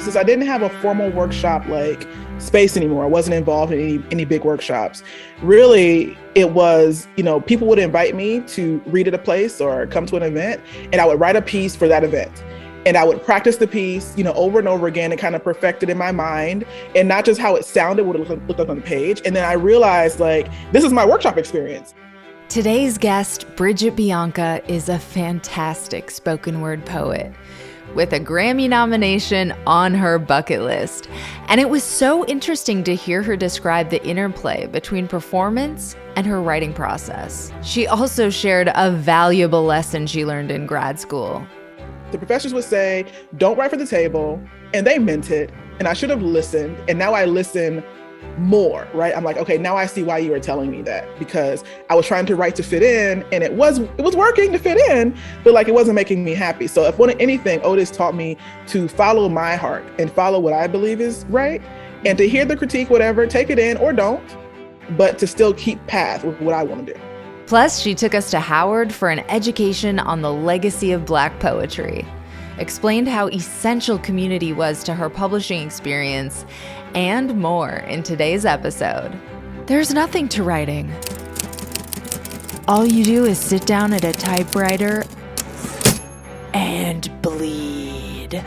since I didn't have a formal workshop like space anymore, I wasn't involved in any big workshops. Really, it was, people would invite me to read at a place or come to an event, and I would write a piece for that event. And I would practice the piece, over and over again and kind of perfect it in my mind, and not just how it sounded, what it looked like on the page. And then I realized, this is my workshop experience. Today's guest, Bridgette Bianca, is a fantastic spoken word poet with a Grammy nomination on her bucket list. And it was so interesting to hear her describe the interplay between performance and her writing process. She also shared a valuable lesson she learned in grad school. The professors would say, don't write for the table, and they meant it. And I should have listened, and now I listen more, right? I'm like, okay, now I see why you were telling me that, because I was trying to write to fit in, and it was working to fit in, but it wasn't making me happy. So if anything, Otis taught me to follow my heart and follow what I believe is right, and to hear the critique, whatever, take it in or don't, but to still keep path with what I want to do. Plus, she took us to Howard for an education on the legacy of Black poetry, explained how essential community was to her publishing experience, and more in today's episode. There's nothing to writing. All you do is sit down at a typewriter and bleed.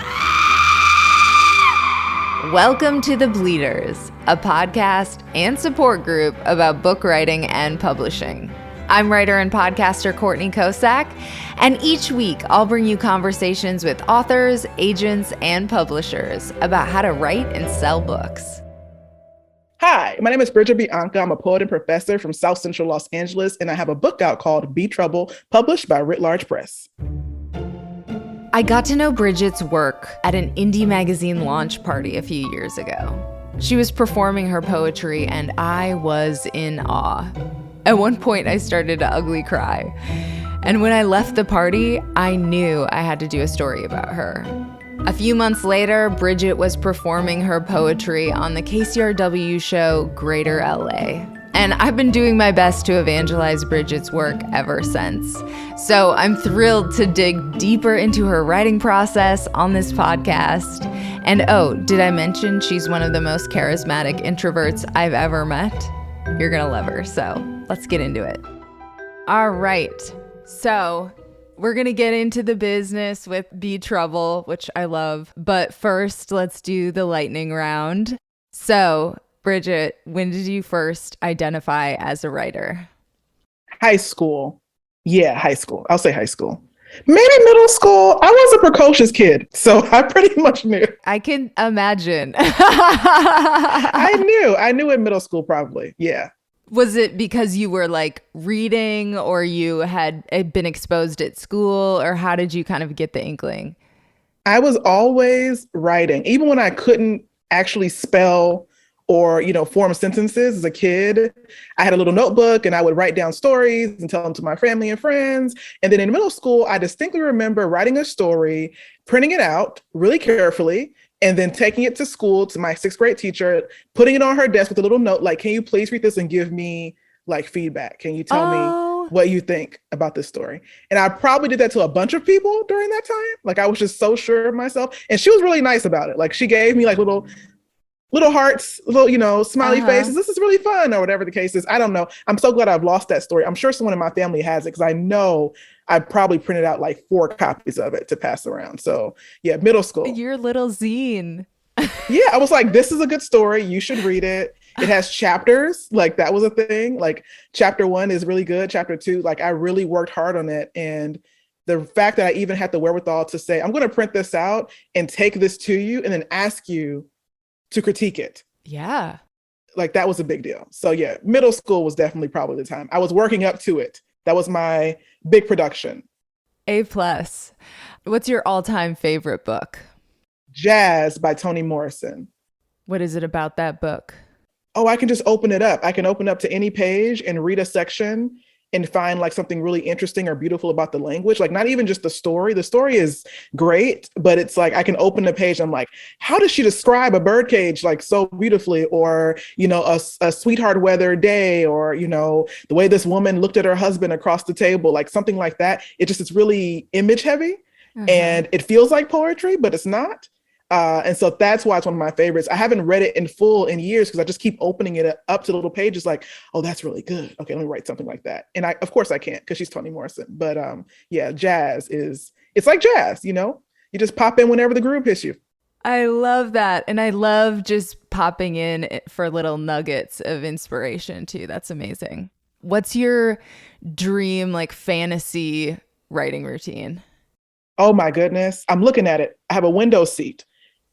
Welcome to The Bleeders, a podcast and support group about book writing and publishing. I'm writer and podcaster Courtney Kosak, and each week I'll bring you conversations with authors, agents, and publishers about how to write and sell books. Hi, my name is Bridgette Bianca. I'm a poet and professor from South Central Los Angeles, and I have a book out called Be Trouble, published by Writ Large Press. I got to know Bridgette's work at an indie magazine launch party a few years ago. She was performing her poetry, and I was in awe. At one point, I started to ugly cry. And when I left the party, I knew I had to do a story about her. A few months later, Bridgette was performing her poetry on the KCRW show Greater LA. And I've been doing my best to evangelize Bridgette's work ever since. So I'm thrilled to dig deeper into her writing process on this podcast. And oh, did I mention she's one of the most charismatic introverts I've ever met? You're gonna love her, so let's get into it. All right, so we're gonna get into the business with Be Trouble, which I love. But first, let's do the lightning round. So, Bridgette, when did you first identify as a writer? High school. Yeah, high school. I'll say high school. Maybe middle school. I was a precocious kid, so I pretty much knew. I can imagine. I knew in middle school, probably. Yeah. Was it because you were reading, or you had been exposed at school, or how did you kind of get the inkling? I was always writing, even when I couldn't actually spell or, form sentences as a kid. I had a little notebook and I would write down stories and tell them to my family and friends. And then in middle school, I distinctly remember writing a story, printing it out really carefully, and then taking it to school to my 6th grade teacher, putting it on her desk with a little note, can you please read this and give me feedback? Can you tell me what you think about this story? And I probably did that to a bunch of people during that time. I was just so sure of myself. And she was really nice about it. She gave me little hearts, little, smiley faces. This is really fun, or whatever the case is. I don't know. I'm so glad I've lost that story. I'm sure someone in my family has it, because I know I probably printed out 4 copies of it to pass around. So yeah, middle school. Your little zine. Yeah, I was like, this is a good story. You should read it. It has chapters. That was a thing. Chapter 1 is really good. Chapter 2, I really worked hard on it. And the fact that I even had the wherewithal to say, I'm going to print this out and take this to you and then ask you to critique it. Yeah. That was a big deal. So yeah, middle school was definitely probably the time. I was working up to it. That was my big production. A+. What's your all-time favorite book? Jazz by Toni Morrison. What is it about that book? Oh, I can just open it up. I can open up to any page and read a section and find something really interesting or beautiful about the language. Not even just the story. The story is great, but it's I can open the page. And I'm how does she describe a birdcage so beautifully? Or, a sweetheart weather day, or, the way this woman looked at her husband across the table, something like that. It's really image heavy and it feels like poetry, but it's not. And so that's why it's one of my favorites. I haven't read it in full in years because I just keep opening it up to little pages like, oh, that's really good. Okay, let me write something like that. And of course I can't because she's Toni Morrison. But yeah, it's like jazz, You just pop in whenever the groove hits you. I love that. And I love just popping in for little nuggets of inspiration too. That's amazing. What's your dream, like fantasy writing routine? Oh my goodness. I'm looking at it. I have a window seat.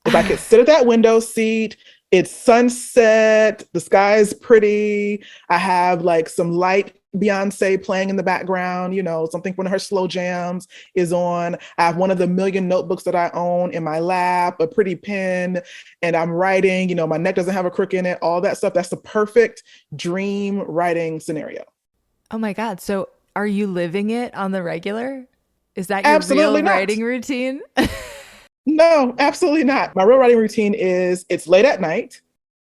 If I could sit at that window seat, it's sunset, the sky is pretty. I have like some light Beyonce playing in the background, something from her slow jams is on. I have one of the million notebooks that I own in my lap, a pretty pen, and I'm writing, my neck doesn't have a crook in it, all that stuff. That's the perfect dream writing scenario. Oh my God. So are you living it on the regular? Is that your Absolutely real not. writing routine? No, absolutely not. My real writing routine is it's late at night.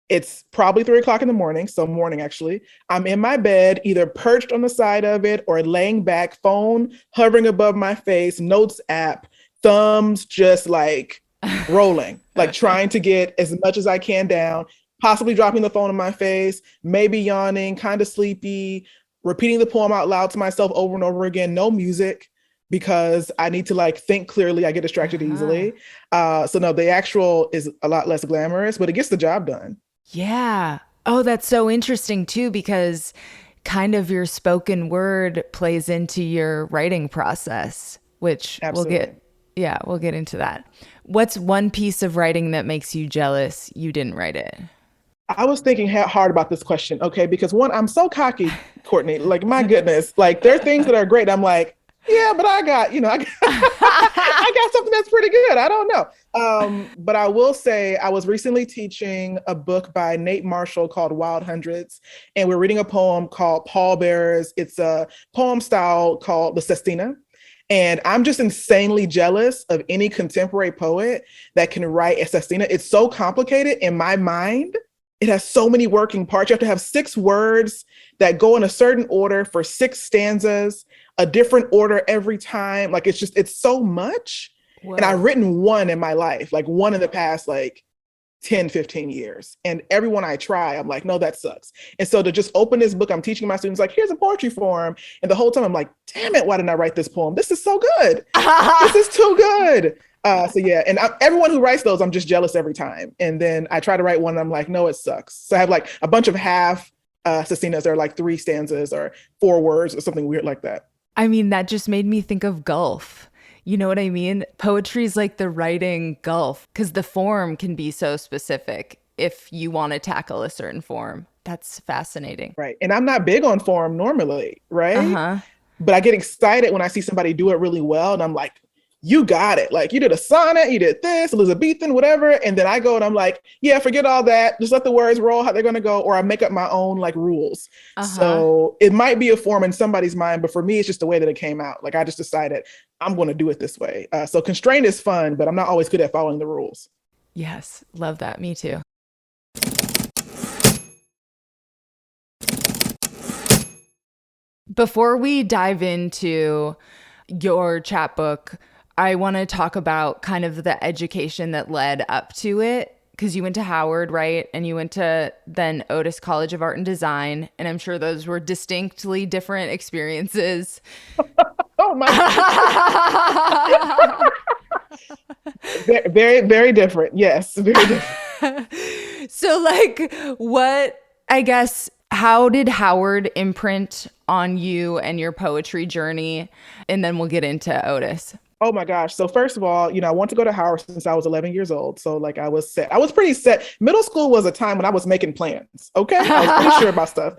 It's probably 3 o'clock in the morning. So morning, actually. I'm in my bed, either perched on the side of it or laying back, phone hovering above my face, notes app, thumbs just like rolling, like trying to get as much as I can down, possibly dropping the phone in my face, maybe yawning, kind of sleepy, repeating the poem out loud to myself over and over again. No music, because I need to like think clearly. I get distracted easily. So no, the actual is a lot less glamorous, but it gets the job done. Yeah. Oh, that's so interesting too, because kind of your spoken word plays into your writing process, which Absolutely. we'll get into that. What's one piece of writing that makes you jealous you didn't write it? I was thinking hard about this question, okay? Because one, I'm so cocky, Courtney. Like, my goodness, like there are things that are great. I'm like, yeah, but I got, I got something that's pretty good. I don't know. But I will say I was recently teaching a book by Nate Marshall called Wild Hundreds. And we're reading a poem called Pallbearers. It's a poem style called The Sestina. And I'm just insanely jealous of any contemporary poet that can write a sestina. It's so complicated in my mind. It has so many working parts. You have to have 6 words that go in a certain order for 6 stanzas, a different order every time. Like it's so much. Whoa. And I've written one in my life, like one in the past, like 10, 15 years. And every one I try, I'm like, no, that sucks. And so to just open this book, I'm teaching my students, like, here's a poetry form. And the whole time I'm like, damn it, why didn't I write this poem? This is so good. This is too good. So yeah, and everyone who writes those, I'm just jealous every time. And then I try to write one and I'm like, no, it sucks. So I have like a bunch of half sestinas that are like 3 stanzas or 4 words or something weird like that. I mean, that just made me think of golf. You know what I mean? Poetry is like the writing golf because the form can be so specific if you want to tackle a certain form. That's fascinating. Right. And I'm not big on form normally, right? Uh-huh. But I get excited when I see somebody do it really well. And I'm like, you got it. Like you did a sonnet, you did this, Elizabethan, whatever. And then I go and I'm like, yeah, forget all that. Just let the words roll how they're going to go. Or I make up my own like rules. So it might be a form in somebody's mind, but for me, it's just the way that it came out. Like I just decided I'm going to do it this way. So constraint is fun, but I'm not always good at following the rules. Yes. Love that. Me too. Before we dive into your chapbook, I want to talk about kind of the education that led up to it, because you went to Howard, right? And you went to then Otis College of Art and Design. And I'm sure those were distinctly different experiences. Oh my God. Very, very different. Yes, very different. So like how did Howard imprint on you and your poetry journey? And then we'll get into Otis. Oh my gosh. So first of all, I want to go to Howard since I was 11 years old. So like I was set. I was pretty set. Middle school was a time when I was making plans. Okay. I was pretty sure about stuff.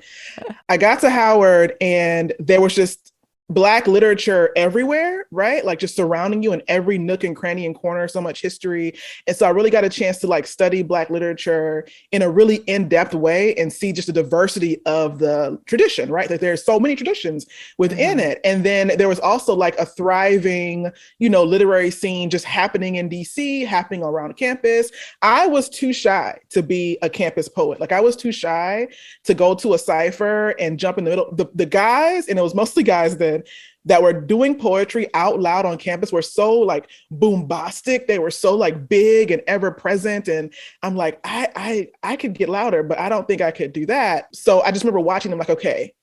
I got to Howard and there was just Black literature everywhere, right? Like just surrounding you in every nook and cranny and corner, so much history. And so I really got a chance to like study Black literature in a really in-depth way and see just the diversity of the tradition, right? That there's so many traditions within it. And then there was also like a thriving, literary scene just happening in DC, happening around campus. I was too shy to be a campus poet. Like I was too shy to go to a cipher and jump in the middle. The guys, and it was mostly guys then, interested that were doing poetry out loud on campus were so like boombastic. They were so like big and ever present. And I'm like, I could get louder, but I don't think I could do that. So I just remember watching them like, okay,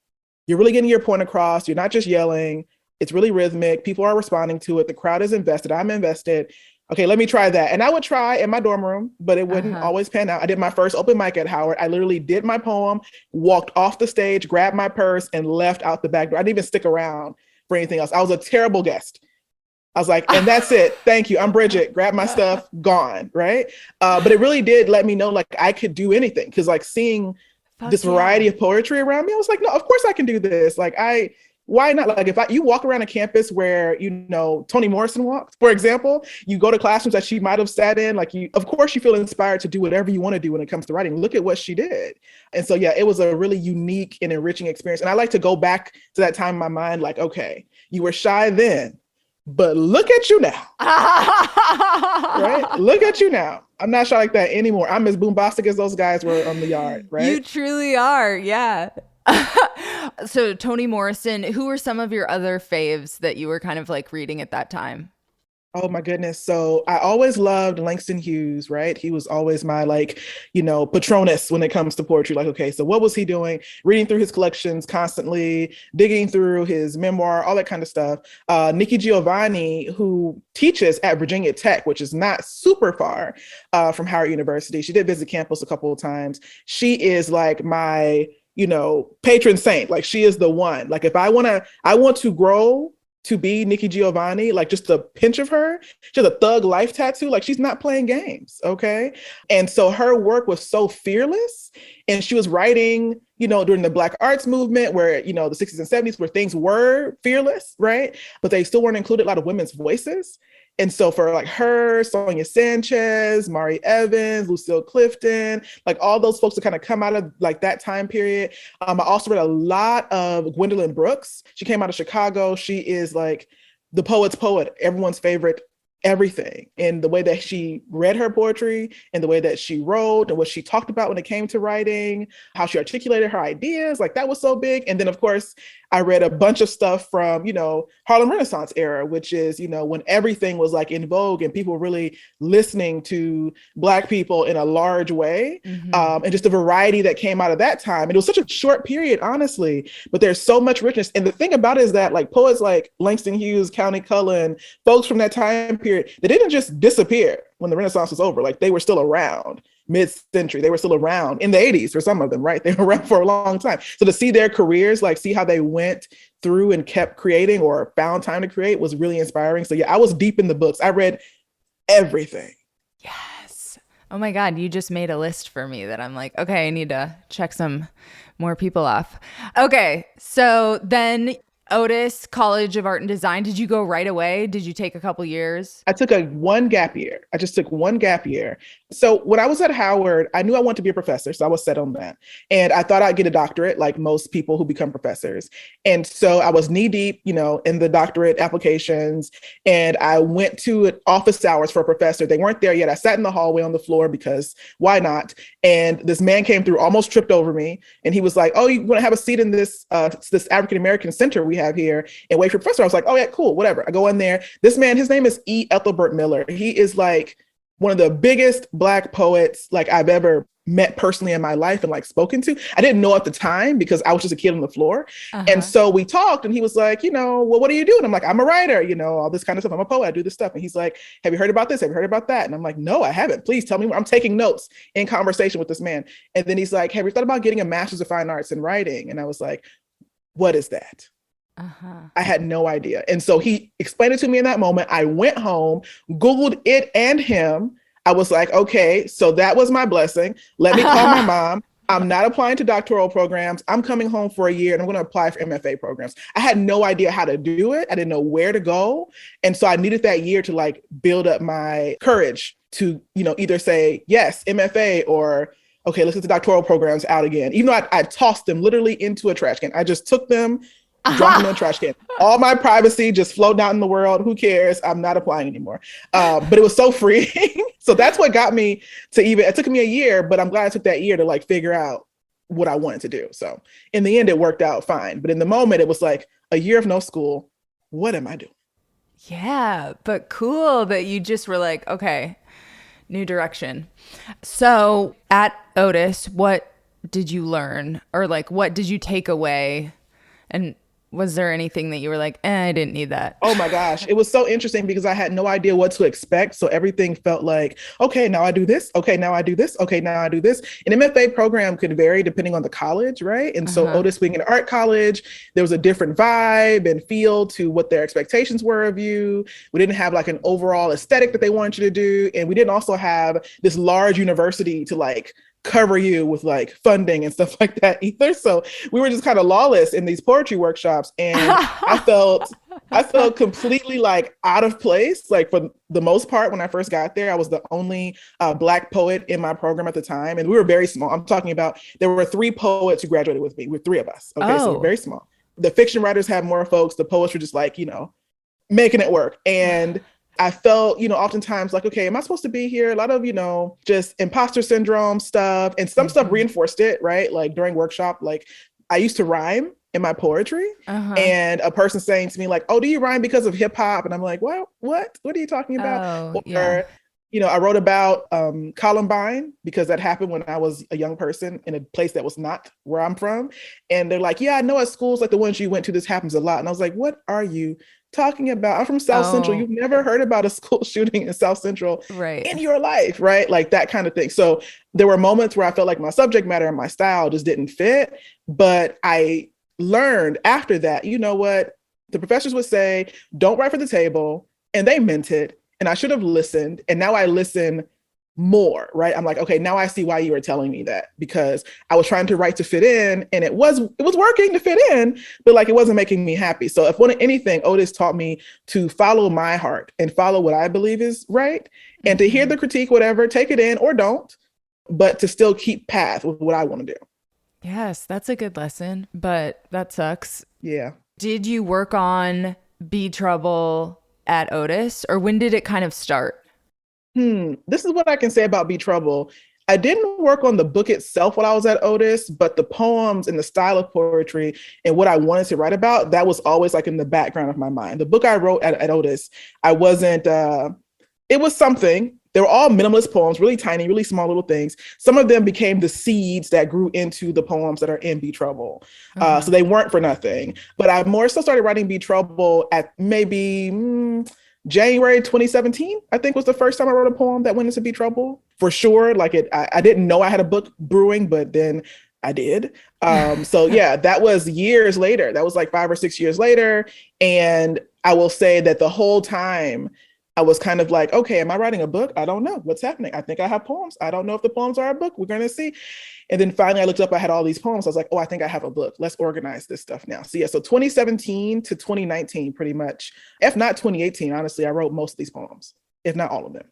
you're really getting your point across. You're not just yelling. It's really rhythmic. People are responding to it. The crowd is invested. I'm invested. Okay, let me try that. And I would try in my dorm room, but it wouldn't always pan out. I did my first open mic at Howard. I literally did my poem, walked off the stage, grabbed my purse, and left out the back door. I didn't even stick around for anything else. I was a terrible guest. I was like, and that's it. Thank you. I'm Bridgette. Grab my stuff, gone. Right. But it really did let me know like I could do anything. Cause like seeing this variety of poetry around me, I was like, no, of course I can do this. Like why not? Like if you walk around a campus where, you know, Toni Morrison walked, for example, you go to classrooms that she might've sat in, like of course you feel inspired to do whatever you want to do when it comes to writing. Look at what she did. And so, yeah, it was a really unique and enriching experience. And I like to go back to that time in my mind, like, okay, you were shy then, but look at you now, right? Look at you now. I'm not shy like that anymore. I'm as boombastic as those guys were on the yard, right? You truly are. Yeah. So Toni Morrison, who were some of your other faves that you were kind of like reading at that time? Oh my goodness. So I always loved Langston Hughes, right? He was always my like, you know, Patronus when it comes to poetry. Like, okay, so what was he doing? Reading through his collections constantly, digging through his memoir, all that kind of stuff. Nikki Giovanni, who teaches at Virginia Tech, which is not super far from Howard University. She did visit campus a couple of times. She is like my, you know, patron saint. Like she is the one. Like if I want to grow to be Nikki Giovanni, like just a pinch of her, she has a thug life tattoo, like she's not playing games, okay? And so her work was so fearless, and she was writing, you know, during the Black arts movement where, you know, the 60s and 70s where things were fearless, right? But they still weren't included a lot of women's voices. And so for like her, Sonia Sanchez, Mari Evans, Lucille Clifton, like all those folks that kind of come out of like that time period. I also read a lot of Gwendolyn Brooks. She came out of Chicago. She is like the poet's poet, everyone's favorite everything. And the way that she read her poetry and the way that she wrote and what she talked about when it came to writing, how she articulated her ideas, like that was so big. And then of course, I read a bunch of stuff from, you know, Harlem Renaissance era, which is, you know, when everything was like in vogue and people were really listening to Black people in a large way. And just the variety that came out of that time. And it was such a short period, honestly, but there's so much richness. And the thing about it is that like poets like Langston Hughes, Countee Cullen, folks from that time period, they didn't just disappear when the Renaissance was over. Like they were still around mid-century. They were still around in the 80s for some of them, right? They were around for a long time. So to see their careers, like see how they went through and kept creating or found time to create was really inspiring. So yeah, I was deep in the books. I read everything. Yes. Oh my God, you just made a list for me that I'm like, okay, I need to check some more people off. Okay, so then Otis College of Art and Design. Did you go right away? Did you take a couple years? I took one gap year. I just took one gap year. So when I was at Howard, I knew I wanted to be a professor. So I was set on that. And I thought I'd get a doctorate like most people who become professors. And so I was knee deep, you know, in the doctorate applications. And I went to office hours for a professor. They weren't there yet. I sat in the hallway on the floor because why not? And this man came through, almost tripped over me. And he was like, oh, you want to have a seat in this African-American center we have here and wait for professor? I was like, oh yeah, cool, whatever. I go in there. This man, his name is E. Ethelbert Miller. He is like one of the biggest Black poets like I've ever met personally in my life and like spoken to. I didn't know at the time because I was just a kid on the floor. And so we talked and he was like, you know, well, what are you doing? I'm like, I'm a writer, you know, all this kind of stuff. I'm a poet, I do this stuff. And he's like, have you heard about this? Have you heard about that? And I'm like, no, I haven't. Please tell me more. I'm taking notes in conversation with this man. And then he's like, have you thought about getting a master's of fine arts in writing? And I was like, what is that? I had no idea. And so he explained it to me in that moment. I went home, Googled it and him. I was like, okay, so that was my blessing. Let me call my mom. I'm not applying to doctoral programs. I'm coming home for a year and I'm going to apply for MFA programs. I had no idea how to do it. I didn't know where to go. And so I needed that year to like build up my courage to, you know, either say, yes, MFA, or okay, let's get the doctoral programs out again. Even though I tossed them literally into a trash can. I just took them, dropped them in a trash can. All my privacy just floating out in the world. Who cares? I'm not applying anymore. But it was so freeing. So that's what got me to even, it took me a year, but I'm glad I took that year to like figure out what I wanted to do. So in the end, it worked out fine. But in the moment, it was like a year of no school. What am I doing? Yeah, but cool that you just were like, okay, new direction. So at Otis, what did you learn? Or like, what did you take away? And was there anything that you were like, I didn't need that? Oh my gosh. It was so interesting because I had no idea what to expect. So everything felt like, okay, now I do this. Okay, now I do this. Okay, now I do this. An MFA program could vary depending on the college, right? And so Otis being an art college, there was a different vibe and feel to what their expectations were of you. We didn't have like an overall aesthetic that they wanted you to do. And we didn't also have this large university to like cover you with like funding and stuff like that either. So we were just kind of lawless in these poetry workshops. And I felt completely like out of place. Like for the most part, when I first got there, I was the only Black poet in my program at the time. And we were very small. I'm talking about, there were 3 poets who graduated with me. We're 3 of us. Okay, so we're very small. The fiction writers had more folks. The poets were just like, making it work. And I felt, oftentimes like, okay, am I supposed to be here? A lot of, just imposter syndrome stuff, and some stuff reinforced it, right? Like during workshop, like I used to rhyme in my poetry, and a person saying to me like, oh, do you rhyme because of hip hop? And I'm like, well, what are you talking about? I wrote about Columbine because that happened when I was a young person in a place that was not where I'm from. And they're like, yeah, I know at schools like the ones you went to, this happens a lot. And I was like, what are you talking about? I'm from South Central. You've never heard about a school shooting in South Central in your life, right? Like that kind of thing. So there were moments where I felt like my subject matter and my style just didn't fit. But I learned after that, you know what? The professors would say, don't write for the table. And they meant it. And I should have listened. And now I listen more, right? I'm like, okay, now I see why you were telling me that, because I was trying to write to fit in, and it was working to fit in, but like it wasn't making me happy. So if anything, Otis taught me to follow my heart and follow what I believe is right, and to hear the critique, whatever, take it in or don't, but to still keep path with what I want to do. Yes, that's a good lesson, but that sucks. Yeah. Did you work on Be Trouble at Otis, or when did it kind of start? This is what I can say about Be Trouble. I didn't work on the book itself while I was at Otis, but the poems and the style of poetry and what I wanted to write about, that was always like in the background of my mind. The book I wrote at Otis, it was something. They were all minimalist poems, really tiny, really small little things. Some of them became the seeds that grew into the poems that are in Be Trouble. So they weren't for nothing. But I more so started writing Be Trouble at maybe January 2017, I think, was the first time I wrote a poem that went into Be Trouble. For sure, like I didn't know I had a book brewing, but then I did. So yeah, that was years later. That was like 5 or 6 years later. And I will say that the whole time I was kind of like, okay, am I writing a book? I don't know what's happening. I think I have poems. I don't know if the poems are a book. We're going to see. And then finally I looked up, I had all these poems. I was like, oh, I think I have a book. Let's organize this stuff now. So yeah, so 2017 to 2019, pretty much, if not 2018, honestly, I wrote most of these poems, if not all of them.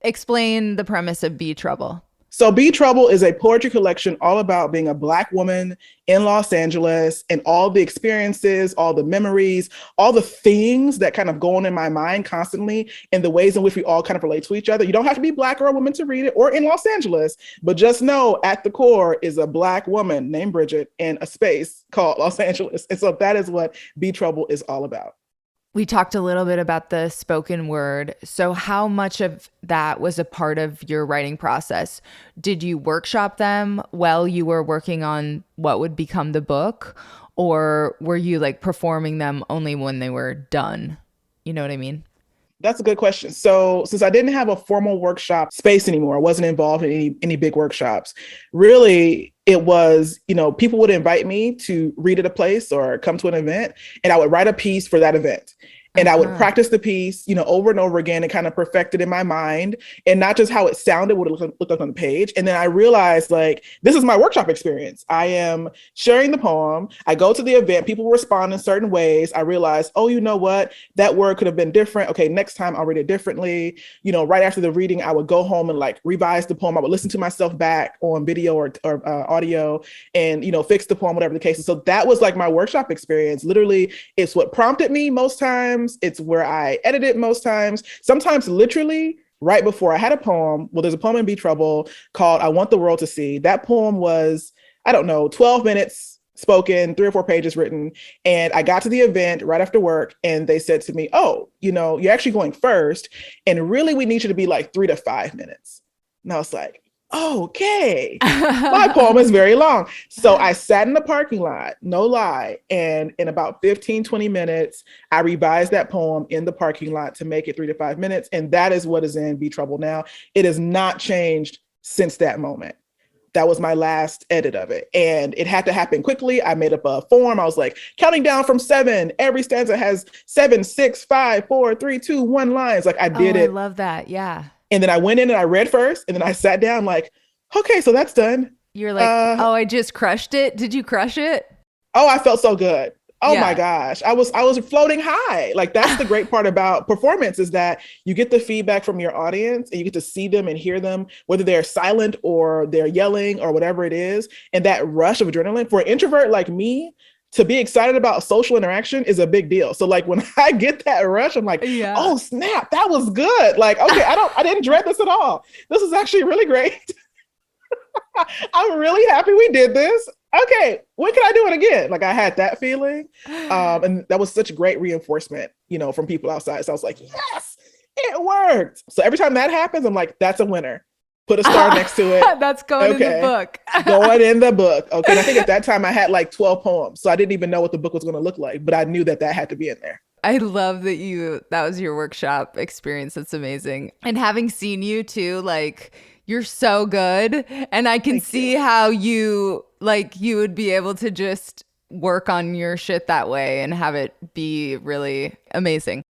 Explain the premise of Be Trouble. So Be Trouble is a poetry collection all about being a Black woman in Los Angeles and all the experiences, all the memories, all the things that kind of go on in my mind constantly, and the ways in which we all kind of relate to each other. You don't have to be Black or a woman to read it, or in Los Angeles, but just know at the core is a Black woman named Bridgette in a space called Los Angeles. And so that is what Be Trouble is all about. We talked a little bit about the spoken word. So how much of that was a part of your writing process? Did you workshop them while you were working on what would become the book? Or were you like performing them only when they were done? You know what I mean? That's a good question. So since I didn't have a formal workshop space anymore, I wasn't involved in any big workshops. Really, it was, people would invite me to read at a place or come to an event, and I would write a piece for that event. And I would practice the piece, over and over again and kind of perfect it in my mind, and not just how it sounded, what it looked like on the page. And then I realized, like, this is my workshop experience. I am sharing the poem. I go to the event, people respond in certain ways. I realize, oh, you know what? That word could have been different. Okay, next time I'll read it differently. Right after the reading, I would go home and like revise the poem. I would listen to myself back on video or audio and, fix the poem, whatever the case is. So that was like my workshop experience. Literally, it's what prompted me most times. It's where I edit it most times. Sometimes literally right before I had a poem. Well, there's a poem in Be Trouble called I Want the World to See. That poem was I don't know, 12 minutes spoken, 3 or 4 pages written. And I got to the event right after work and they said to me, oh, you're actually going first. And really, we need you to be like 3 to 5 minutes. And I was like, okay, my poem is very long. So I sat in the parking lot, no lie. And in about 15, 20 minutes, I revised that poem in the parking lot to make it 3 to 5 minutes. And that is what is in Be Trouble Now. It has not changed since that moment. That was my last edit of it. And it had to happen quickly. I made up a form. I was like, counting down from 7. Every stanza has 7, 6, 5, 4, 3, 2, 1 lines. Like I did it. I love that. Yeah. And then I went in and I read first. And then I sat down like, okay, so that's done. You're like, I just crushed it. Did you crush it? Oh, I felt so good. Oh Yeah. my gosh. I was floating high. Like that's the great part about performance is that you get the feedback from your audience and you get to see them and hear them, whether they're silent or they're yelling or whatever it is. And that rush of adrenaline for an introvert like me to be excited about social interaction is a big deal. So like when I get that rush, I'm like, Yeah. oh snap, that was good. Like, okay, I didn't dread this at all. This is actually really great. I'm really happy we did this. Okay, when can I do it again? Like I had that feeling. And that was such great reinforcement, from people outside. So I was like, yes, it worked. So every time that happens, I'm like, that's a winner. Put a star next to it. That's going in the book. Going in the book. Okay. And I think at that time I had like 12 poems. So I didn't even know what the book was going to look like, but I knew that had to be in there. I love that that was your workshop experience. That's amazing. And having seen you too, like you're so good. And I can see how you would be able to just work on your shit that way and have it be really amazing.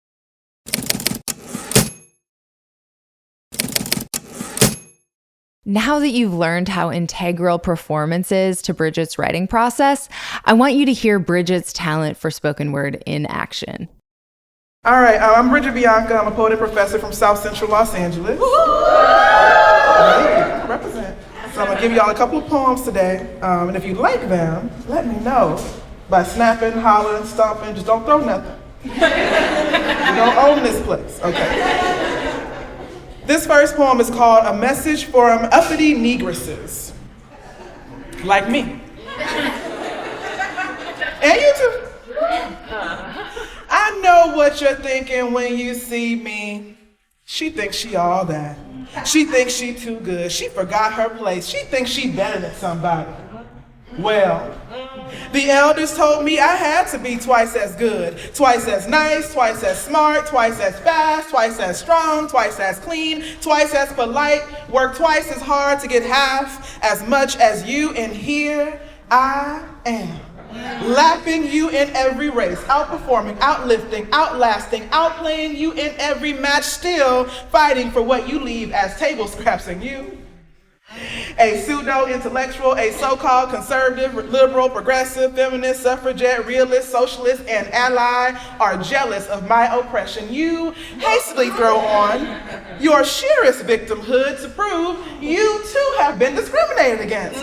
Now that you've learned how integral performance is to Bridgette's writing process, I want you to hear Bridgette's talent for spoken word in action. All right, I'm Bridgette Bianca. I'm a poet and professor from South Central Los Angeles. Represent. So I'm gonna give y'all a couple of poems today, and if you like them, let me know by snapping, hollering, stomping. Just don't throw nothing. You don't own this place, okay? This first poem is called A Message for Uppity Negresses, like me. And you too. I know what you're thinking when you see me. She thinks she all that. She thinks she too good. She forgot her place. She thinks she better than somebody. Well, the elders told me I had to be twice as good, twice as nice, twice as smart, twice as fast, twice as strong, twice as clean, twice as polite, work twice as hard to get half as much as you, and here I am. Lapping you in every race, outperforming, outlifting, outlasting, outplaying you in every match, still fighting for what you leave as table scraps, and you, a pseudo-intellectual, a so-called conservative, liberal, progressive, feminist, suffragette, realist, socialist, and ally are jealous of my oppression. You hastily throw on your sheerest victimhood to prove you too have been discriminated against.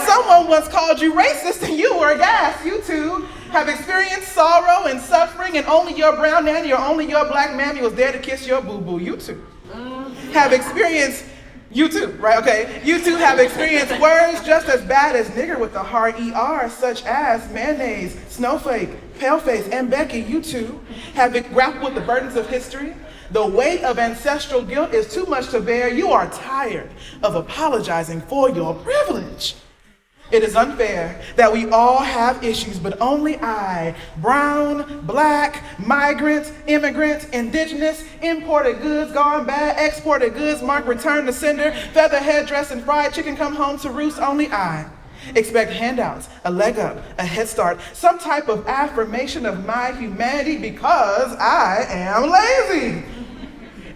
Someone once called you racist and you were aghast. You too have experienced sorrow and suffering, and only your brown nanny or only your black mammy was there to kiss your boo-boo. You too have experienced You too, right? Okay. You too have experienced words just as bad as nigger with a hard ER, such as mayonnaise, snowflake, paleface, and Becky. You too have grappled with the burdens of history. The weight of ancestral guilt is too much to bear. You are tired of apologizing for your privilege. It is unfair that we all have issues, but only I, brown, black, migrant, immigrant, indigenous, imported goods gone bad, exported goods marked return to sender, feather headdress and fried chicken come home to roost, only I expect handouts, a leg up, a head start, some type of affirmation of my humanity because I am lazy.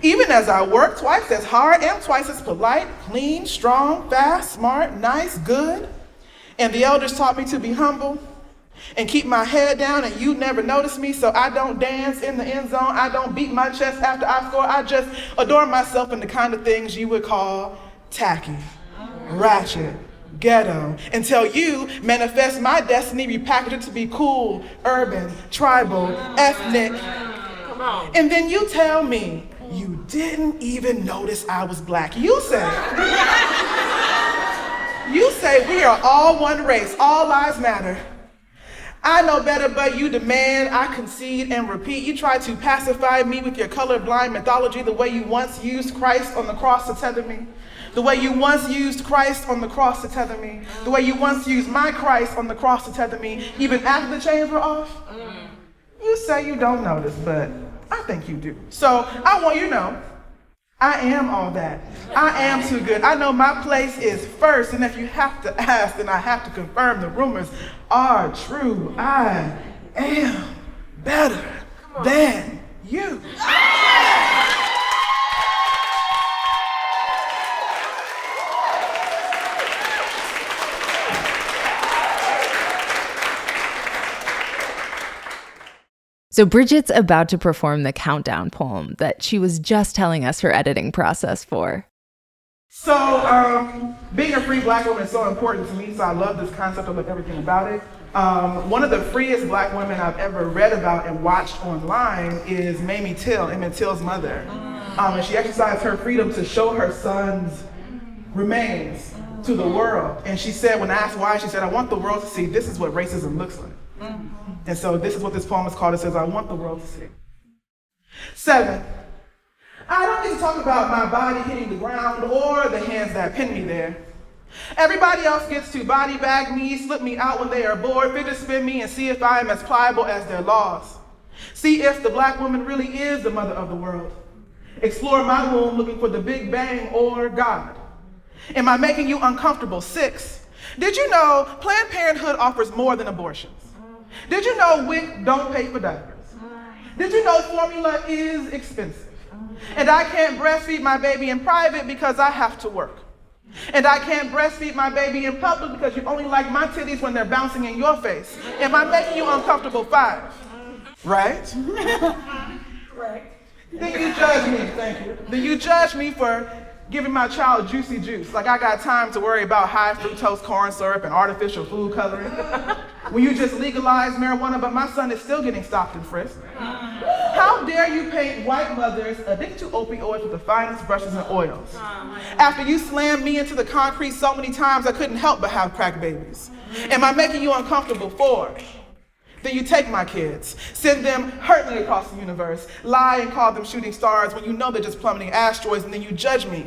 Even as I work twice as hard, am twice as polite, clean, strong, fast, smart, nice, good. And the elders taught me to be humble and keep my head down, and you never notice me, so I don't dance in the end zone. I don't beat my chest after I score. I just adorn myself in the kind of things you would call tacky, ratchet, ghetto, until you manifest my destiny, repackage it to be cool, urban, tribal, ethnic. And then you tell me you didn't even notice I was black. You say You say we are all one race, all lives matter. I know better, but you demand, I concede and repeat. You try to pacify me with your colorblind mythology, the way you once used Christ on the cross to tether me. The way you once used Christ on the cross to tether me. The way you once used my Christ on the cross to tether me, even after the chains were off. You say you don't notice, but I think you do. So I want you to know, I am all that. I am too good. I know my place is first, and if you have to ask, then I have to confirm the rumors are true. I am better than you. So Bridgette's about to perform the countdown poem that she was just telling us her editing process for. So being a free Black woman is so important to me, so I love this concept. I love everything about it. One of the freest Black women I've ever read about and watched online is Mamie Till, Emmett Till's mother. And she exercised her freedom to show her son's remains to the world. And she said, when asked why, she said, I want the world to see this is what racism looks like. And so this is what this poem is called. It says, I want the world to see. 7. I don't need to talk about my body hitting the ground or the hands that pin me there. Everybody else gets to body bag me, slip me out when they are bored, fidget spin me and see if I am as pliable as their laws. See if the Black woman really is the mother of the world. Explore my womb looking for the Big Bang or God. Am I making you uncomfortable? 6. Did you know Planned Parenthood offers more than abortions? Did you know WIC don't pay for diapers? Did you know formula is expensive? And I can't breastfeed my baby in private because I have to work. And I can't breastfeed my baby in public because you only like my titties when they're bouncing in your face. Am I making you uncomfortable? 5. Right? Right. Then you judge me, thank you. Then you judge me for giving my child juicy juice. Like I got time to worry about high fructose corn syrup and artificial food coloring. When you just legalized marijuana, but my son is still getting stopped and frisked. How dare you paint white mothers addicted to opioids with the finest brushes and oils? After you slammed me into the concrete so many times I couldn't help but have crack babies. Am I making you uncomfortable? 4. Then you take my kids, send them hurtling across the universe, lie and call them shooting stars when you know they're just plummeting asteroids, and then you judge me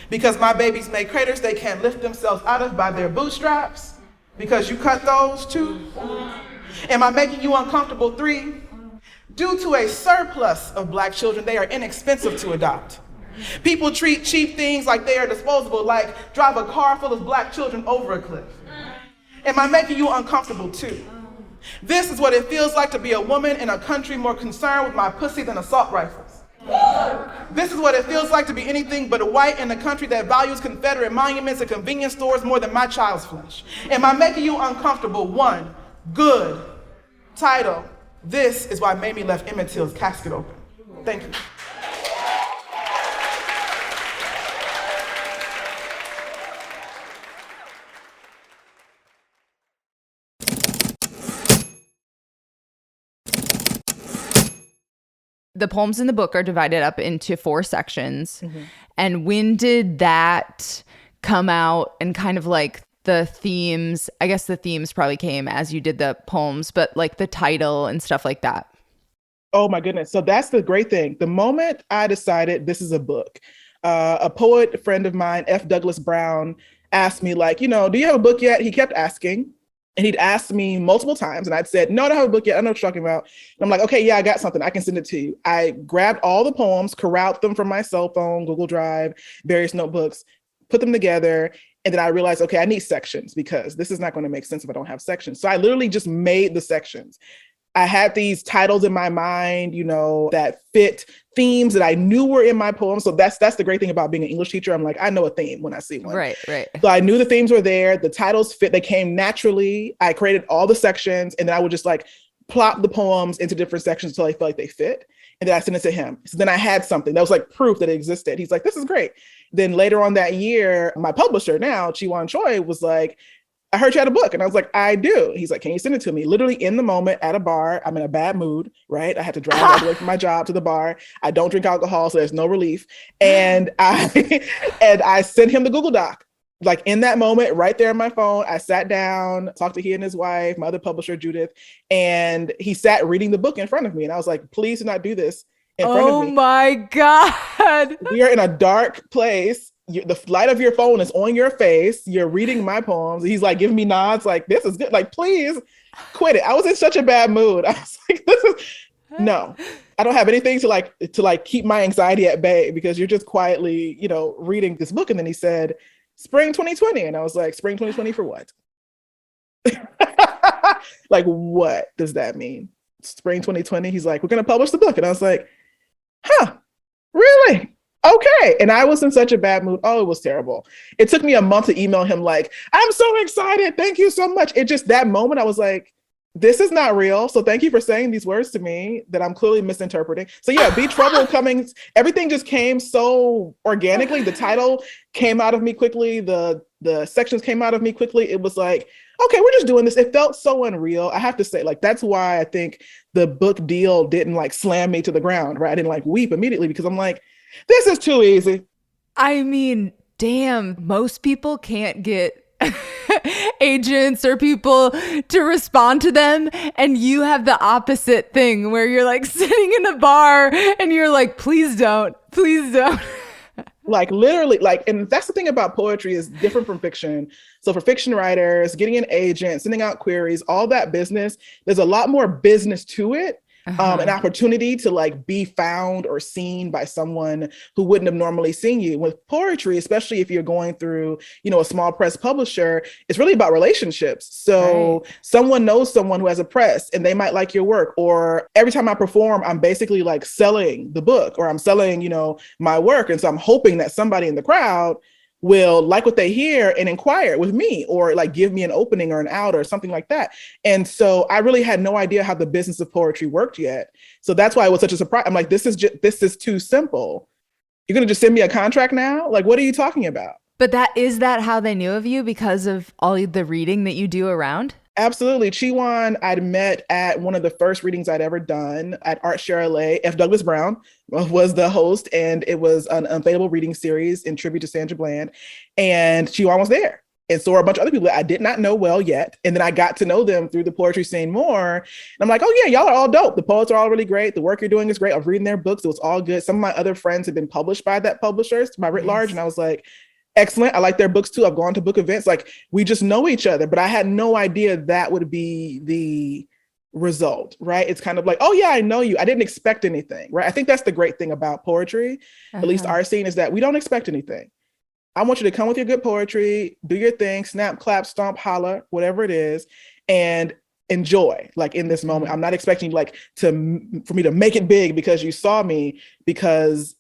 because my babies make craters they can't lift themselves out of by their bootstraps because you cut those too. Am I making you uncomfortable? 3. Due to a surplus of Black children, they are inexpensive to adopt. People treat cheap things like they are disposable, like drive a car full of Black children over a cliff. Am I making you uncomfortable? 2. This is what it feels like to be a woman in a country more concerned with my pussy than assault rifles. This is what it feels like to be anything but a white in a country that values Confederate monuments and convenience stores more than my child's flesh. Am I making you uncomfortable? 1. Good. Title, this is why Mamie left Emmett Till's casket open. Thank you. The poems in the book are divided up into 4 sections. Mm-hmm. And when did that come out and kind of like the themes? I guess the themes probably came as you did the poems, but like the title and stuff like that. Oh my goodness. So that's the great thing. The moment I decided this is a book, a poet friend of mine, F. Douglas Brown, asked me like, do you have a book yet? He kept asking. And he'd asked me multiple times, and I'd said, no, I don't have a book yet. I know what you're talking about. And I'm like, okay, yeah, I got something. I can send it to you. I grabbed all the poems, corralled them from my cell phone, Google Drive, various notebooks, put them together. And then I realized, okay, I need sections because this is not going to make sense if I don't have sections. So I literally just made the sections. I had these titles in my mind, that fit themes that I knew were in my poem. So that's the great thing about being an English teacher. I'm like, I know a theme when I see one. Right. So I knew the themes were there. The titles fit. They came naturally. I created all the sections, and then I would just like plop the poems into different sections until I felt like they fit. And then I sent it to him. So then I had something that was like proof that it existed. He's like, this is great. Then later on that year, my publisher now, Chiwan Choi, was like, I heard you had a book. And I was like, I do. He's like, can you send it to me? Literally in the moment at a bar. I'm in a bad mood, right? I had to drive all the way from my job to the bar. I don't drink alcohol, so there's no relief. And I sent him the Google Doc. Like in that moment, right there on my phone, I sat down, talked to he and his wife, my other publisher, Judith, and he sat reading the book in front of me. And I was like, please do not do this in front of Oh me. my God. We are in a dark place. The light of your phone is on your face. You're reading my poems. He's like giving me nods, like, this is good. Like, please quit it. I was in such a bad mood. I was like, this is no. I don't have anything to keep my anxiety at bay because you're just quietly, reading this book. And then he said, spring 2020. And I was like, spring 2020 for what? Like, what does that mean? Spring 2020. He's like, we're going to publish the book. And I was like, huh, really? Okay. And I was in such a bad mood. Oh, it was terrible. It took me a month to email him like, I'm so excited. Thank you so much. It just, that moment, I was like, this is not real. So thank you for saying these words to me that I'm clearly misinterpreting. So yeah, Be Trouble coming, everything just came so organically. The title came out of me quickly. The sections came out of me quickly. It was like, okay, we're just doing this. It felt so unreal. I have to say, like, that's why I think the book deal didn't like slam me to the ground, right? I didn't like weep immediately because I'm like, this is too easy. I mean, damn, most people can't get agents or people to respond to them, and you have the opposite thing where you're like sitting in a bar and you're like, please don't. Like literally, like, and that's the thing about poetry is different from fiction. So for fiction writers, getting an agent, sending out queries, all that business, there's a lot more business to it. An opportunity to like be found or seen by someone who wouldn't have normally seen you. With poetry, especially if you're going through, a small press publisher, it's really about relationships. So someone knows someone who has a press and they might like your work. Or every time I perform, I'm basically like selling the book or I'm selling, my work. And so I'm hoping that somebody in the crowd will like what they hear and inquire with me or like give me an opening or an out or something like that. And so I really had no idea how the business of poetry worked yet. So that's why it was such a surprise. I'm like, this is too simple. You're going to just send me a contract now? Like, what are you talking about? But is that how they knew of you because of all the reading that you do around? Absolutely. Chiwan, I'd met at one of the first readings I'd ever done at Art Share LA. F. Douglas Brown was the host, and it was an unfadable reading series in tribute to Sandra Bland. And Chiwan was there. And so were a bunch of other people that I did not know well yet. And then I got to know them through the poetry scene more. And I'm like, oh yeah, y'all are all dope. The poets are all really great. The work you're doing is great. I was reading their books. It was all good. Some of my other friends had been published by that publisher, by Writ Large. And I was like, excellent. I like their books too. I've gone to book events. Like, we just know each other, but I had no idea that would be the result, right? It's kind of like, oh yeah, I know you. I didn't expect anything, right? I think that's the great thing about poetry, at least our scene, is that we don't expect anything. I want you to come with your good poetry, do your thing, snap, clap, stomp, holler, whatever it is, and enjoy. Like in this moment, I'm not expecting for me to make it big because you saw me, because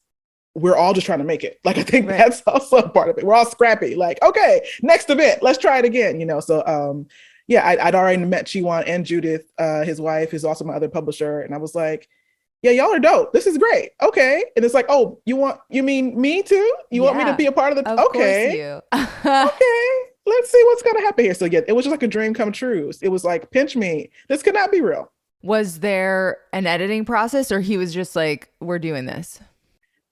we're all just trying to make it. Like, I think that's also part of it. We're all scrappy. Like, okay, next event, let's try it again, So, yeah, I'd already met Chiwan and Judith, his wife, who's also my other publisher. And I was like, yeah, y'all are dope. This is great. Okay. And it's like, oh, you mean me too? You want me to be a part of the, okay. Okay. Let's see what's going to happen here. So yeah, it was just like a dream come true. It was like, pinch me. This could not be real. Was there an editing process, or he was just like, we're doing this?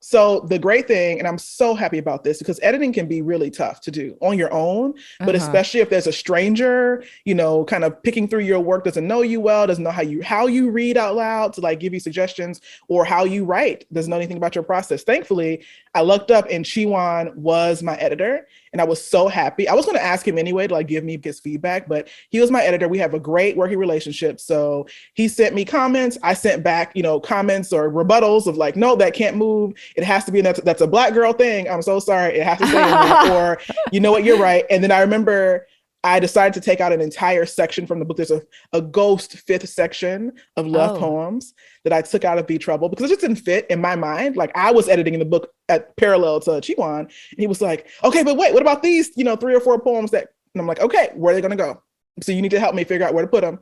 So the great thing, and I'm so happy about this, because editing can be really tough to do on your own, but especially if there's a stranger, kind of picking through your work, doesn't know you well, doesn't know how you read out loud to like give you suggestions, or how you write, doesn't know anything about your process. Thankfully, I looked up and Chiwan was my editor, and I was so happy. I was going to ask him anyway to like give me his feedback, but he was my editor. We have a great working relationship. So he sent me comments. I sent back, comments or rebuttals of like, no, that can't move. It has to be, that's a Black girl thing. I'm so sorry. It has to stay in there. Or, you know what, you're right. And then I remember I decided to take out an entire section from the book. There's a ghost fifth section of love poems that I took out of Be Trouble because it just didn't fit in my mind. Like, I was editing in the book at parallel to Chiwan, and he was like, okay, but wait, what about these, 3 or 4 poems that, and I'm like, okay, where are they going to go? So you need to help me figure out where to put them.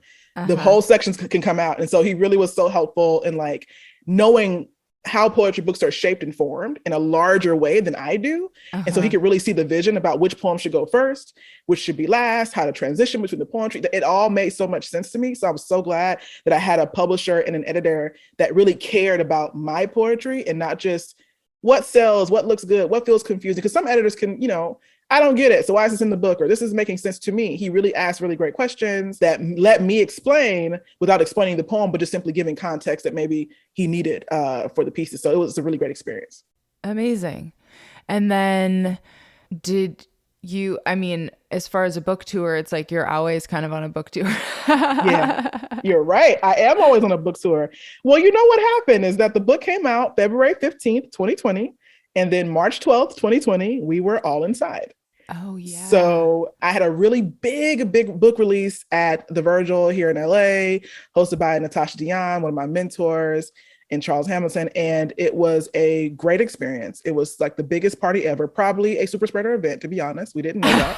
The whole sections can come out. And so he really was so helpful in like knowing how poetry books are shaped and formed in a larger way than I do. And so he could really see the vision about which poem should go first, which should be last, how to transition between the poetry. It all made so much sense to me. So I was so glad that I had a publisher and an editor that really cared about my poetry and not just what sells, what looks good, what feels confusing. Because some editors can, I don't get it. So why is this in the book? Or this is making sense to me. He really asked really great questions that let me explain without explaining the poem, but just simply giving context that maybe he needed for the pieces. So it was a really great experience. Amazing. And then did you, I mean, as far as a book tour, it's like you're always kind of on a book tour. Yeah, you're right. I am always on a book tour. Well, you know what happened is that the book came out February 15th, 2020. And then March 12th, 2020, we were all inside. Oh, yeah. So I had a really big book release at the Virgil here in LA, hosted by Natasha Dion, one of my mentors, and Charles Hamilton. And it was a great experience. It was like the biggest party ever, probably a super spreader event, to be honest. We didn't know that.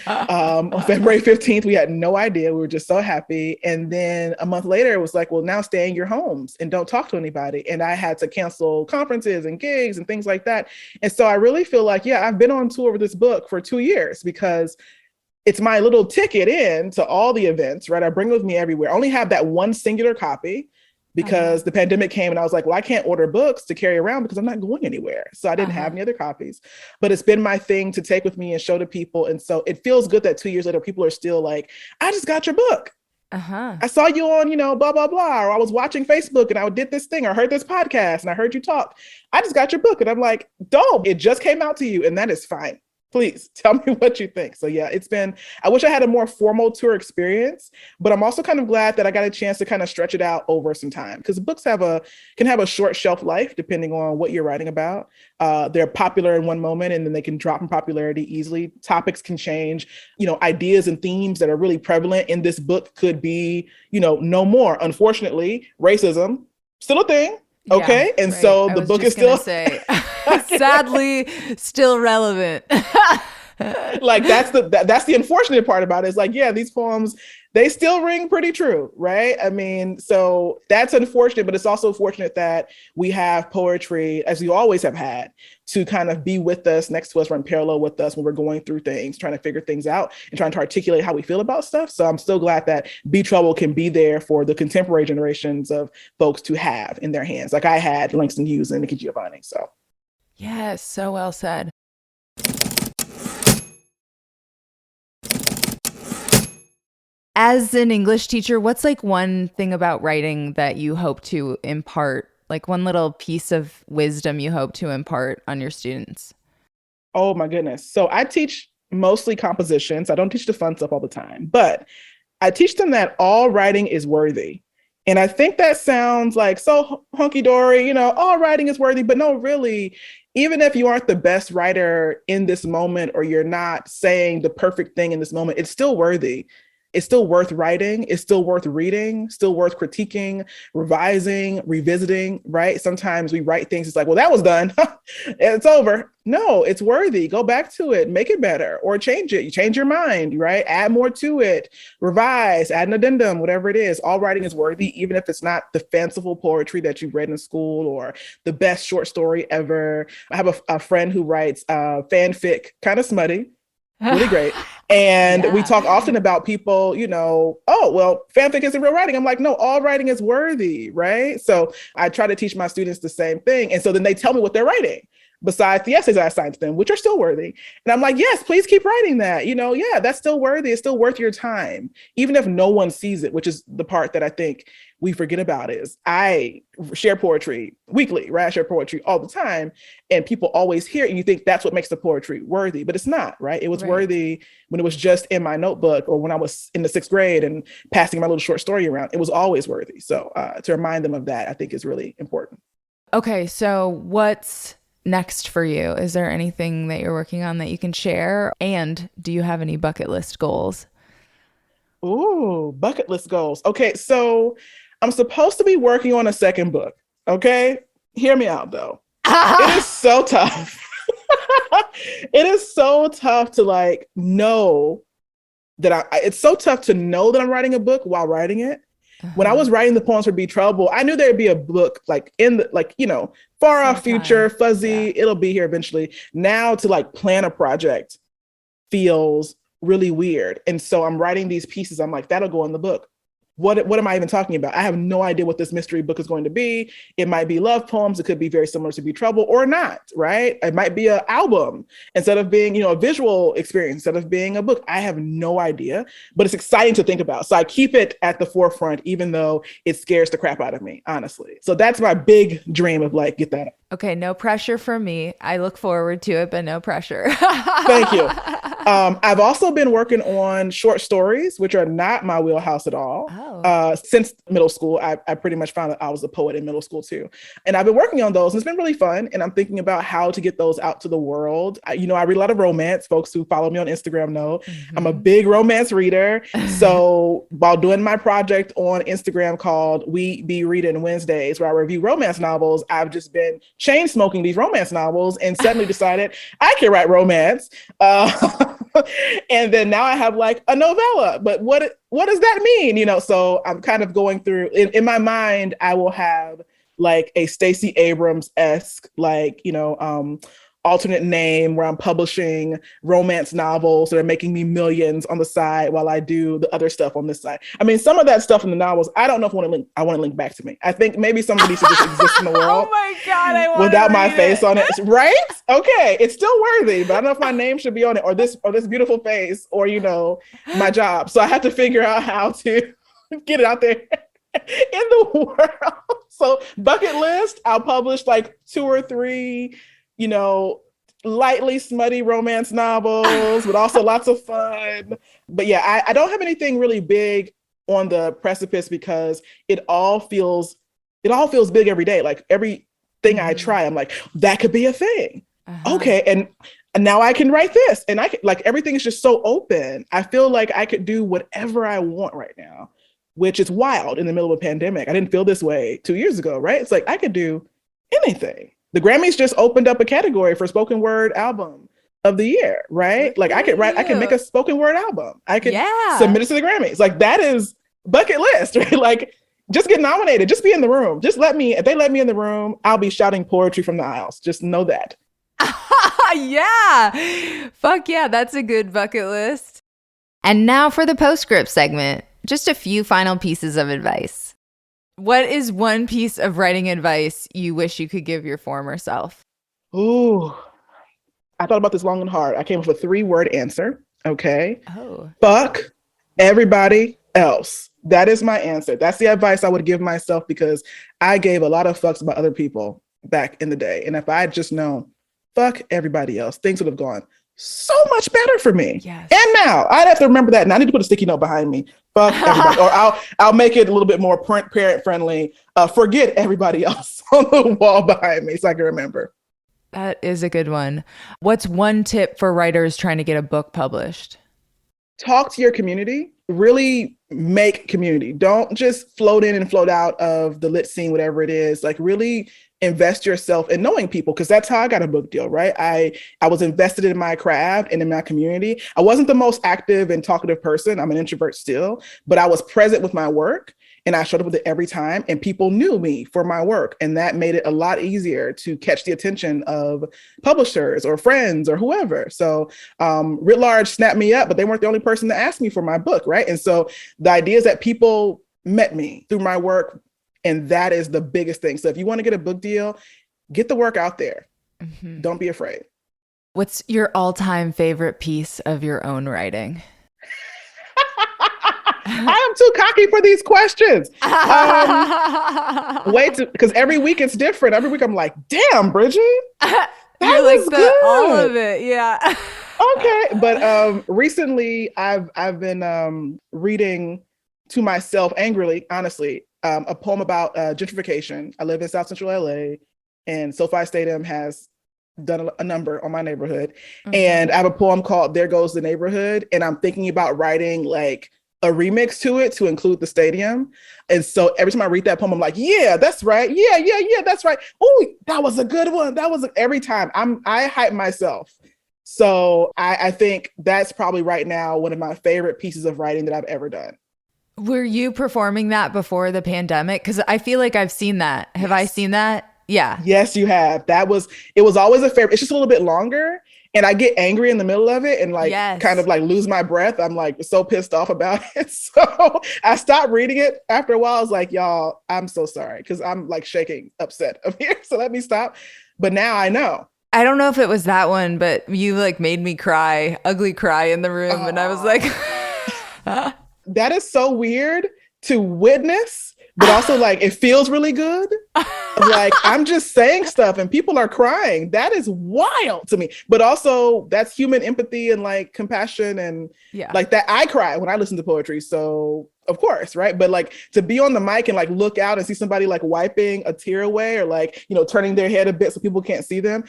On February 15th, we had no idea. We were just so happy. And then a month later, it was like, well, now stay in your homes and don't talk to anybody. And I had to cancel conferences and gigs and things like that. And so I really feel like, yeah, I've been on tour with this book for 2 years because it's my little ticket in to all the events, right? I bring it with me everywhere. I only have that one singular copy because the pandemic came and I was like, well, I can't order books to carry around because I'm not going anywhere. So I didn't have any other copies, but it's been my thing to take with me and show to people. And so it feels good that 2 years later, people are still like, I just got your book. I saw you on, blah, blah, blah. Or I was watching Facebook and I did this thing or heard this podcast and I heard you talk. I just got your book. And I'm like, dope. It just came out to you. And that is fine. Please tell me what you think. So yeah, I wish I had a more formal tour experience, but I'm also kind of glad that I got a chance to kind of stretch it out over some time because books can have a short shelf life depending on what you're writing about. They're popular in one moment and then they can drop in popularity easily. Topics can change, ideas and themes that are really prevalent in this book could be, no more. Unfortunately, racism, still a thing. Okay. Yeah, and right. So the book is still sadly still relevant. Like that's the unfortunate part about it. It's like, yeah, these poems, they still ring pretty true, right? I mean, so that's unfortunate, but it's also fortunate that we have poetry, as we always have had, to kind of be with us, next to us, run parallel with us when we're going through things, trying to figure things out and trying to articulate how we feel about stuff. So I'm still glad that Be Trouble can be there for the contemporary generations of folks to have in their hands. Like I had Langston Hughes and Nikki Giovanni. So yes, so well said. As an English teacher, what's like one thing about writing that you hope to impart, like one little piece of wisdom you hope to impart on your students? Oh my goodness. So I teach mostly compositions. I don't teach the fun stuff all the time, but I teach them that all writing is worthy. And I think that sounds like so hunky-dory, all writing is worthy, but no, really, even if you aren't the best writer in this moment or you're not saying the perfect thing in this moment, it's still worthy. It's still worth writing. It's still worth reading, still worth critiquing, revising, revisiting, right? Sometimes we write things, it's like, well, that was done. It's over. No, it's worthy. Go back to it, make it better or change it. You change your mind, right? Add more to it, revise, add an addendum, whatever it is. All writing is worthy, even if it's not the fanciful poetry that you've read in school or the best short story ever. I have a friend who writes fanfic, kind of smutty, really great. And we talk often about people, oh, well, fanfic isn't real writing. I'm like, no, all writing is worthy, right? So I try to teach my students the same thing. And so then they tell me what they're writing besides the essays I assigned to them, which are still worthy. And I'm like, yes, please keep writing that. Yeah, that's still worthy. It's still worth your time, even if no one sees it, which is the part that I think we forget about is I share poetry weekly, right? I share poetry all the time and people always hear it and you think that's what makes the poetry worthy, but it's not, right? It was worthy when it was just in my notebook or when I was in the 6th grade and passing my little short story around. It was always worthy. So to remind them of that, I think is really important. Okay, so what's next for you? Is there anything that you're working on that you can share? And do you have any bucket list goals? Ooh, bucket list goals. Okay, so I'm supposed to be working on a second book. Okay, hear me out though. It is so tough. It is so tough to know that it's so tough to know that I'm writing a book while writing it. When I was writing the poems for Be Trouble, I knew there'd be a book in the far off future, fuzzy, it'll be here eventually. Now to plan a project feels really weird. And so I'm writing these pieces. I'm like, that'll go in the book. what am I even talking about? I have no idea what this mystery book is going to be. It might be love poems. It could be very similar to Be Trouble or not, right? It might be an album instead of being, a visual experience, instead of being a book. I have no idea, but it's exciting to think about. So I keep it at the forefront, even though it scares the crap out of me, honestly. So that's my big dream of like, get that. Okay, no pressure from me. I look forward to it, but no pressure. Thank you. I've also been working on short stories, which are not my wheelhouse at all. Since middle school, I pretty much found that I was a poet in middle school too. And I've been working on those and it's been really fun. And I'm thinking about how to get those out to the world. I read a lot of romance. Folks who follow me on Instagram know I'm a big romance reader. So while doing my project on Instagram called We Be Reading Wednesdays, where I review romance novels, I've just been chain smoking these romance novels and suddenly decided I can write romance. And then now I have like a novella, but what does that mean? So I'm kind of going through in my mind, I will have like a Stacey Abrams-esque, like, alternate name where I'm publishing romance novels that are making me millions on the side while I do the other stuff on this side. I mean, some of that stuff in the novels, I don't know if I want to link back to me. I think maybe some of these should just exist in the world. Oh my God, I want without my face on it. Right? Okay. It's still worthy, but I don't know if my name should be on it or this beautiful face or, my job. So I have to figure out how to get it out there in the world. So bucket list, I'll publish like 2 or 3 lightly smutty romance novels, but also lots of fun. But yeah, I don't have anything really big on the precipice because it all feels big every day. Like everything I try, I'm like, that could be a thing. Okay. And now I can write this. And I can, like, everything is just so open. I feel like I could do whatever I want right now, which is wild in the middle of a pandemic. I didn't feel this way 2 years ago, right? It's like, I could do anything. The Grammys just opened up a category for spoken word album of the year, right? Like I could make a spoken word album. I could submit it to the Grammys. Like that is bucket list, right? Like just get nominated, just be in the room. If they let me in the room, I'll be shouting poetry from the aisles. Just know that. Yeah. Fuck yeah. That's a good bucket list. And now for the postscript segment, just a few final pieces of advice. What is one piece of writing advice you wish you could give your former self? Ooh, I thought about this long and hard. I came up with a 3-word answer. Okay. Oh. Fuck everybody else. That is my answer. That's the advice I would give myself because I gave a lot of fucks about other people back in the day. And if I had just known, fuck everybody else, things would have gone so much better for me. Yes. And now I'd have to remember that. And I need to put a sticky note behind me. Fuck everybody. Or I'll make it a little bit more parent friendly. Forget everybody else on the wall behind me so I can remember. That is a good one. What's one tip for writers trying to get a book published? Talk to your community. Really make community. Don't just float in and float out of the lit scene, whatever it is. Like really invest yourself in knowing people, because that's how I got a book deal, right? I was invested in my craft and in my community. I wasn't the most active and talkative person. I'm an introvert still, but I was present with my work and I showed up with it every time and people knew me for my work. And that made it a lot easier to catch the attention of publishers or friends or whoever. So writ large snapped me up, but they weren't the only person to ask me for my book, right? And so the idea is that people met me through my work. And that is the biggest thing. So if you want to get a book deal, get the work out there. Mm-hmm. Don't be afraid. What's your all-time favorite piece of your own writing? I am too cocky for these questions. Because every week it's different. Every week I'm like, damn, Bridgette, that was good. All of it, yeah. Okay, but recently I've been reading to myself angrily, honestly, a poem about gentrification. I live in South Central LA, and SoFi Stadium has done a number on my neighborhood. Mm-hmm. And I have a poem called There Goes the Neighborhood. And I'm thinking about writing like a remix to it to include the stadium. And so every time I read that poem, I'm like, yeah, that's right. Yeah, that's right. Oh, that was a good one. Every time I hype myself. So I think that's probably right now one of my favorite pieces of writing that I've ever done. Were you performing that before the pandemic? Because I feel like I've seen that. Have I seen that? Yeah. Yes, you have. It was always a favorite. It's just a little bit longer. and I get angry in the middle of it and like Yes. kind of like lose my breath. I'm like so pissed off about it. So I stopped reading it after a while. I was like, y'all, I'm so sorry because I'm like shaking upset up here. So let me stop. But now I know. I don't know if it was that one, but you like made me cry, ugly cry in the room. And I was like, that is so weird to witness, but also like it feels really good. Like I'm just saying stuff and people are crying. That is wild to me. But also that's human empathy and like compassion and like that. I cry when I listen to poetry. So of course, right? But like to be on the mic and like look out and see somebody like wiping a tear away or like, you know, turning their head a bit so people can't see them.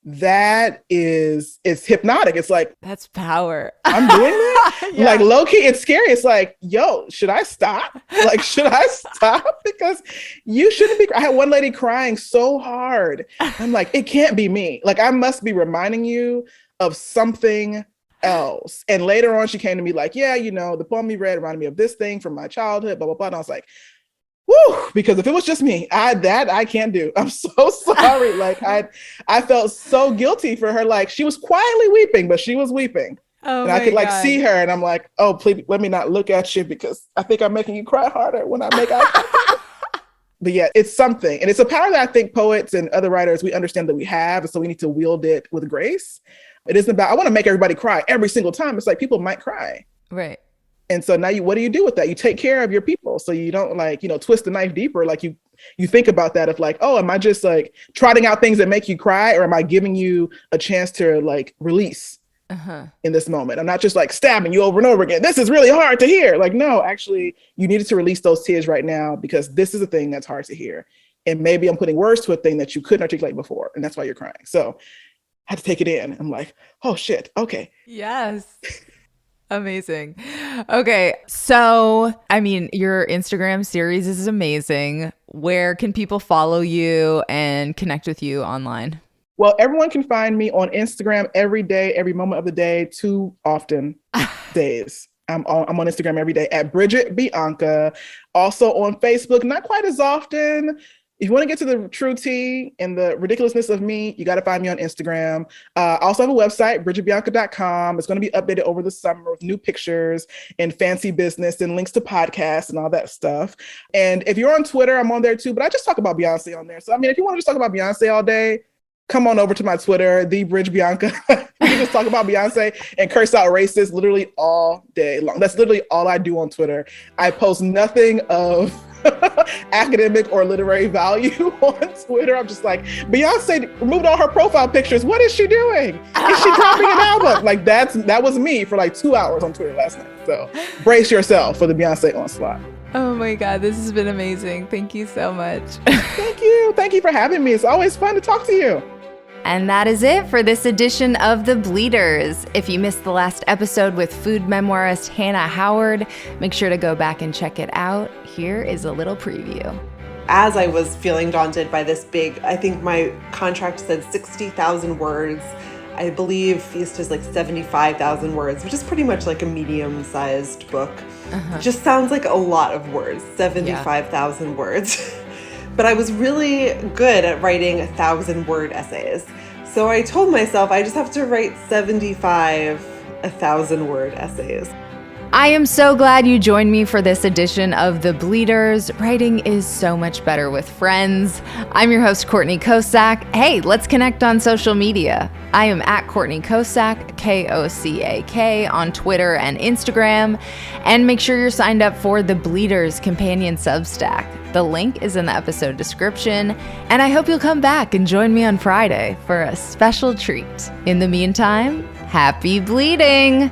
It's hypnotic. It's like, that's power. I'm doing that. Like low key, it's scary. It's like, yo, should I stop? Like, should I stop? Because you shouldn't be. I had one lady crying so hard. I'm like, it can't be me. Like, I must be reminding you of something else. And later on, she came to me like, yeah, you know, the poem you read reminded me of this thing from my childhood, blah, blah, blah. And I was like, woo, because if it was just me, I can't do. I'm so sorry. Like I felt so guilty for her. Like she was quietly weeping, but she was weeping. Oh, and I could like see her and I'm like, oh, please let me not look at you because I think I'm making you cry harder when I make eye contact. But yeah, it's something. And it's a power that I think poets and other writers, we understand that we have. And so we need to wield it with grace. It isn't about, I want to make everybody cry every single time. It's like people might cry. Right. And so now what do you do with that? You take care of your people. So you don't like, you know, twist the knife deeper. Like you think about that of like, oh, am I just like trotting out things that make you cry? Or am I giving you a chance to like release in this moment? I'm not just like stabbing you over and over again. This is really hard to hear. Like, no, actually you needed to release those tears right now because this is a thing that's hard to hear. And maybe I'm putting words to a thing that you couldn't articulate before. And that's why you're crying. So I had to take it in. I'm like, oh shit. Okay. Yes. Amazing. Okay. So, I mean, your Instagram series is amazing. Where can people follow you and connect with you online? Well, everyone can find me on Instagram every day, every moment of the day, too often days. I'm on Instagram every day at Bridgette Bianca. Also on Facebook, not quite as often. If you want to get to the true tea and the ridiculousness of me, you got to find me on Instagram. I also have a website, bridgettebianca.com. It's going to be updated over the summer with new pictures and fancy business and links to podcasts and all that stuff. And if you're on Twitter, I'm on there too, but I just talk about Beyonce on there. So, I mean, if you want to just talk about Beyonce all day, come on over to my Twitter, the Bridge Bianca. We can just talk about Beyonce and curse out racists literally all day long. That's literally all I do on Twitter. I post nothing of academic or literary value on Twitter. I'm just like, Beyonce removed all her profile pictures. What is she doing? Is she dropping an album? Like that was me for like 2 hours on Twitter last night. So brace yourself for the Beyonce onslaught. Oh my God, this has been amazing. Thank you so much. Thank you. Thank you for having me. It's always fun to talk to you. And that is it for this edition of The Bleeders. If you missed the last episode with food memoirist Hannah Howard, make sure to go back and check it out. Here is a little preview. As I was feeling daunted by this big, I think my contract said 60,000 words. I believe Feast is like 75,000 words, which is pretty much like a medium-sized book. It just sounds like a lot of words, 75,000 words. But I was really good at writing 1,000-word essays. So I told myself I just have to write 75 1,000-word essays. I am so glad you joined me for this edition of The Bleeders. Writing is so much better with friends. I'm your host, Courtney Kosak. Hey, let's connect on social media. I am at Courtney Kosak, Kocaak, on Twitter and Instagram. And make sure you're signed up for The Bleeders companion Substack. The link is in the episode description. And I hope you'll come back and join me on Friday for a special treat. In the meantime, happy bleeding!